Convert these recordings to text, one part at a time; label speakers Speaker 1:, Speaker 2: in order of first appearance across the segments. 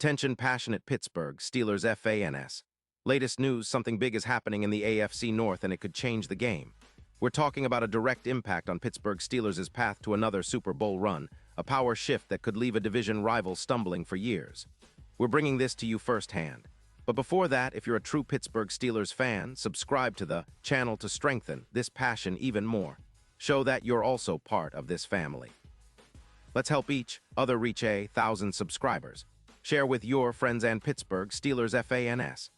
Speaker 1: Attention passionate Pittsburgh Steelers fans. Latest news, something big is happening in the AFC North and it could change the game. We're talking about a direct impact on Pittsburgh Steelers' path to another Super Bowl run, a power shift that could leave a division rival stumbling for years. We're bringing this to you firsthand. But before that, if you're a true Pittsburgh Steelers fan, subscribe to the channel to strengthen this passion even more. Show that you're also part of this family. Let's help each other reach 1,000 subscribers. Share with your friends and Pittsburgh Steelers fans.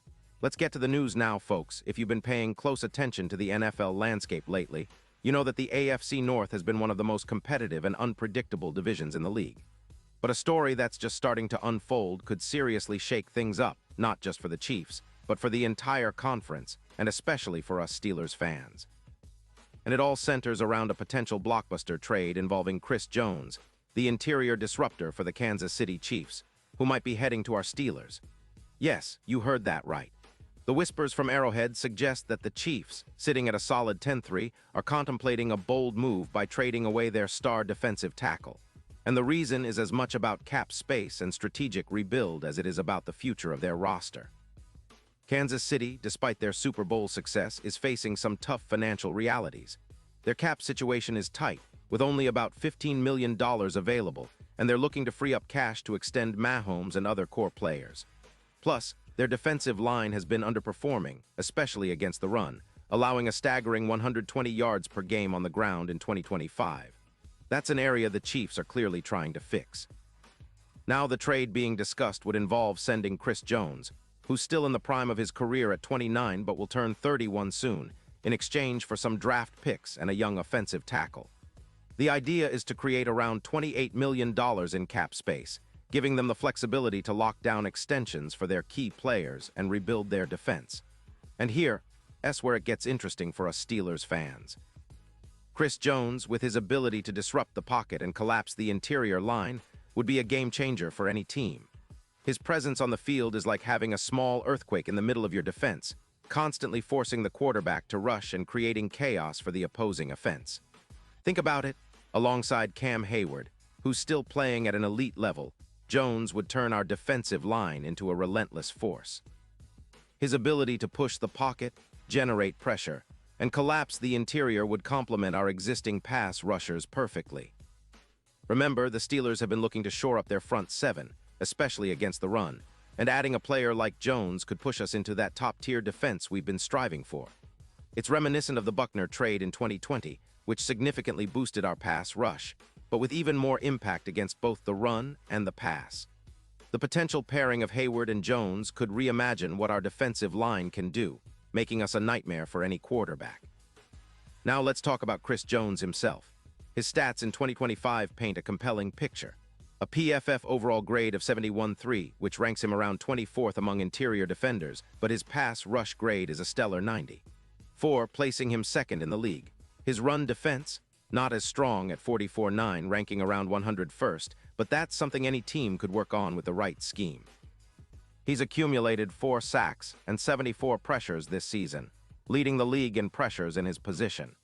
Speaker 1: Let's get to the news now, folks. If you've been paying close attention to the NFL landscape lately, you know that the AFC North has been one of the most competitive and unpredictable divisions in the league. But a story that's just starting to unfold could seriously shake things up, not just for the Chiefs, but for the entire conference, and especially for us Steelers fans. And it all centers around a potential blockbuster trade involving Chris Jones, the interior disruptor for the Kansas City Chiefs, who might be heading to our Steelers. Yes, you heard that right. The whispers from Arrowhead suggest that the Chiefs, sitting at a solid 10-3, are contemplating a bold move by trading away their star defensive tackle. And the reason is as much about cap space and strategic rebuild as it is about the future of their roster. Kansas City, despite their Super Bowl success, is facing some tough financial realities. Their cap situation is tight, with only about $15 million available, and they're looking to free up cash to extend Mahomes and other core players. Plus, their defensive line has been underperforming, especially against the run, allowing a staggering 120 yards per game on the ground in 2025. That's an area the Chiefs are clearly trying to fix. Now the trade being discussed would involve sending Chris Jones, who's still in the prime of his career at 29 but will turn 31 soon, in exchange for some draft picks and a young offensive tackle. The idea is to create around $28 million in cap space, giving them the flexibility to lock down extensions for their key players and rebuild their defense. And here's where it gets interesting for us Steelers fans. Chris Jones, with his ability to disrupt the pocket and collapse the interior line, would be a game-changer for any team. His presence on the field is like having a small earthquake in the middle of your defense, constantly forcing the quarterback to rush and creating chaos for the opposing offense. Think about it. Alongside Cam Hayward, who's still playing at an elite level, Jones would turn our defensive line into a relentless force. His ability to push the pocket, generate pressure, and collapse the interior would complement our existing pass rushers perfectly. Remember, the Steelers have been looking to shore up their front seven, especially against the run, and adding a player like Jones could push us into that top-tier defense we've been striving for. It's reminiscent of the Buckner trade in 2020, which significantly boosted our pass rush, but with even more impact against both the run and the pass. The potential pairing of Hayward and Jones could reimagine what our defensive line can do, making us a nightmare for any quarterback. Now let's talk about Chris Jones himself. His stats in 2025 paint a compelling picture. A PFF overall grade of 71.3, which ranks him around 24th among interior defenders, but his pass rush grade is a stellar 90.4, placing him second in the league. His run defense, not as strong at 44.9, ranking around 101st, but that's something any team could work on with the right scheme. He's accumulated 4 sacks and 74 pressures this season, leading the league in pressures in his position.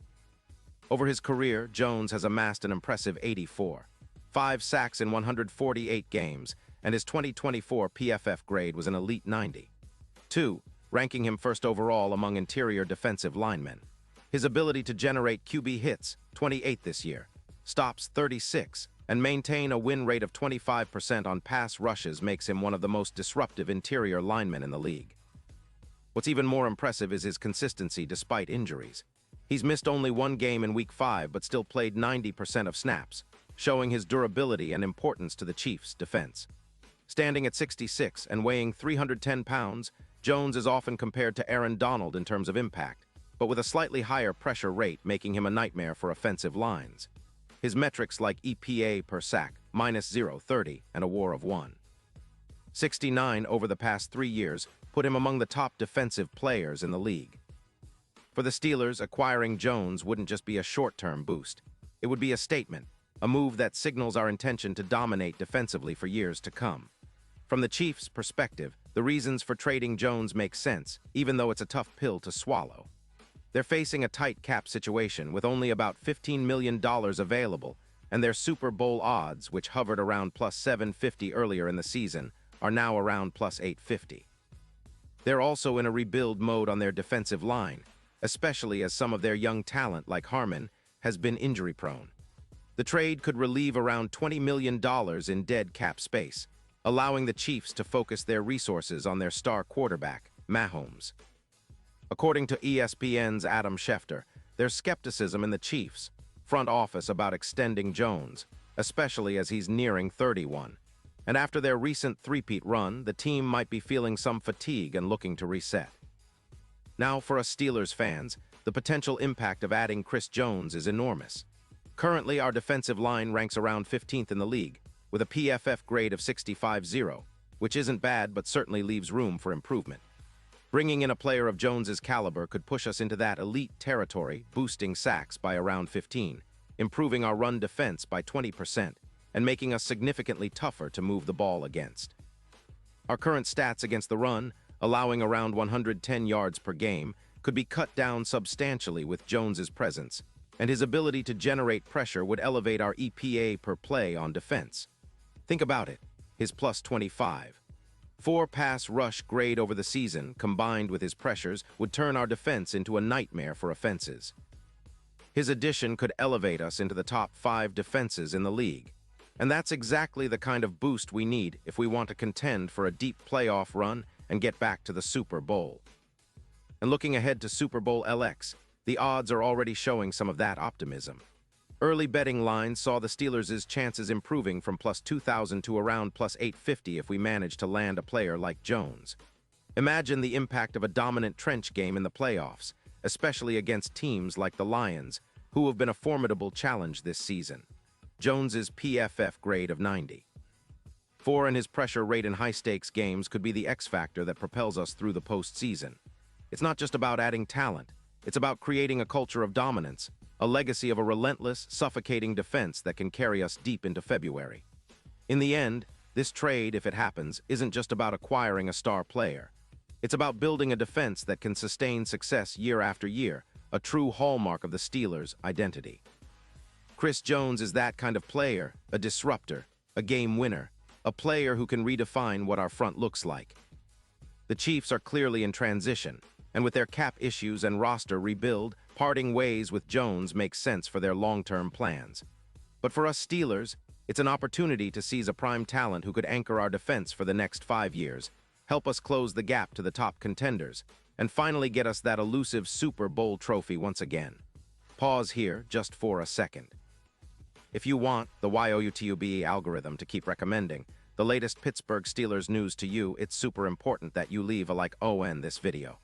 Speaker 1: Over his career, Jones has amassed an impressive 84, 5 sacks in 148 games, and his 2024 PFF grade was an elite 90.2, ranking him first overall among interior defensive linemen. His ability to generate QB hits, 28 this year, stops 36, and maintain a win rate of 25% on pass rushes makes him one of the most disruptive interior linemen in the league. What's even more impressive is his consistency despite injuries. He's missed only 1 game in Week 5 but still played 90% of snaps, showing his durability and importance to the Chiefs' defense. Standing at 66 and weighing 310 pounds, Jones is often compared to Aaron Donald in terms of impact, but with a slightly higher pressure rate making him a nightmare for offensive lines. His metrics like EPA per sack, -0.30, and a WAR of 1.69 over the past 3 years put him among the top defensive players in the league. For the Steelers, acquiring Jones wouldn't just be a short-term boost. It would be a statement, a move that signals our intention to dominate defensively for years to come. From the Chiefs' perspective, the reasons for trading Jones make sense, even though it's a tough pill to swallow. They're facing a tight cap situation with only about $15 million available, and their Super Bowl odds, which hovered around +750 earlier in the season, are now around plus 850. They're also in a rebuild mode on their defensive line, especially as some of their young talent like Harmon has been injury-prone. The trade could relieve around $20 million in dead cap space, allowing the Chiefs to focus their resources on their star quarterback, Mahomes. According to ESPN's Adam Schefter, there's skepticism in the Chiefs' front office about extending Jones, especially as he's nearing 31. And after their recent three-peat run, the team might be feeling some fatigue and looking to reset. Now, for us Steelers fans, the potential impact of adding Chris Jones is enormous. Currently, our defensive line ranks around 15th in the league, with a PFF grade of 65-0, which isn't bad but certainly leaves room for improvement. Bringing in a player of Jones's caliber could push us into that elite territory, boosting sacks by around 15, improving our run defense by 20%, and making us significantly tougher to move the ball against. Our current stats against the run, allowing around 110 yards per game, could be cut down substantially with Jones's presence, and his ability to generate pressure would elevate our EPA per play on defense. Think about it, his plus 25. 4 pass rush grade over the season, combined with his pressures, would turn our defense into a nightmare for offenses. His addition could elevate us into the top 5 defenses in the league. And that's exactly the kind of boost we need if we want to contend for a deep playoff run and get back to the Super Bowl. And looking ahead to Super Bowl LX, the odds are already showing some of that optimism. Early betting lines saw the Steelers' chances improving from plus 2,000 to around plus 850 if we manage to land a player like Jones. Imagine the impact of a dominant trench game in the playoffs, especially against teams like the Lions, who have been a formidable challenge this season. Jones's PFF grade of 90. 4 and his pressure rate in high-stakes games could be the X factor that propels us through the postseason. It's not just about adding talent. It's about creating a culture of dominance, a legacy of a relentless, suffocating defense that can carry us deep into February. In the end, this trade, if it happens, isn't just about acquiring a star player. It's about building a defense that can sustain success year after year, a true hallmark of the Steelers' identity. Chris Jones is that kind of player, a disruptor, a game winner, a player who can redefine what our front looks like. The Chiefs are clearly in transition, and with their cap issues and roster rebuild, parting ways with Jones makes sense for their long-term plans. But for us Steelers, it's an opportunity to seize a prime talent who could anchor our defense for the next 5 years, help us close the gap to the top contenders, and finally get us that elusive Super Bowl trophy once again. Pause here just for a second. If you want the YOUTUBE algorithm to keep recommending the latest Pittsburgh Steelers news to you, it's super important that you leave a like on this video.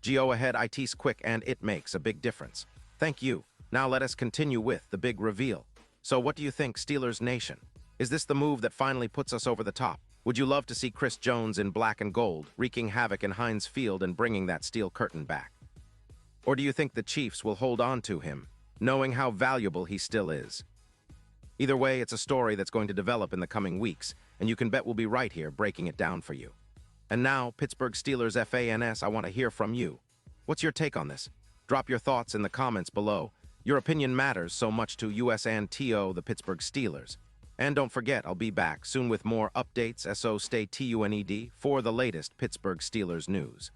Speaker 1: Go ahead, it's quick and it makes a big difference. Thank you. Now let us continue with the big reveal. So what do you think, Steelers Nation? Is this the move that finally puts us over the top? Would you love to see Chris Jones in black and gold, wreaking havoc in Heinz Field and bringing that steel curtain back? Or do you think the Chiefs will hold on to him, knowing how valuable he still is? Either way, it's a story that's going to develop in the coming weeks, and you can bet we'll be right here breaking it down for you. And now, Pittsburgh Steelers fans, I want to hear from you. What's your take on this? Drop your thoughts in the comments below. Your opinion matters so much to us and TO, the Pittsburgh Steelers. And don't forget, I'll be back soon with more updates, so stay tuned for the latest Pittsburgh Steelers news.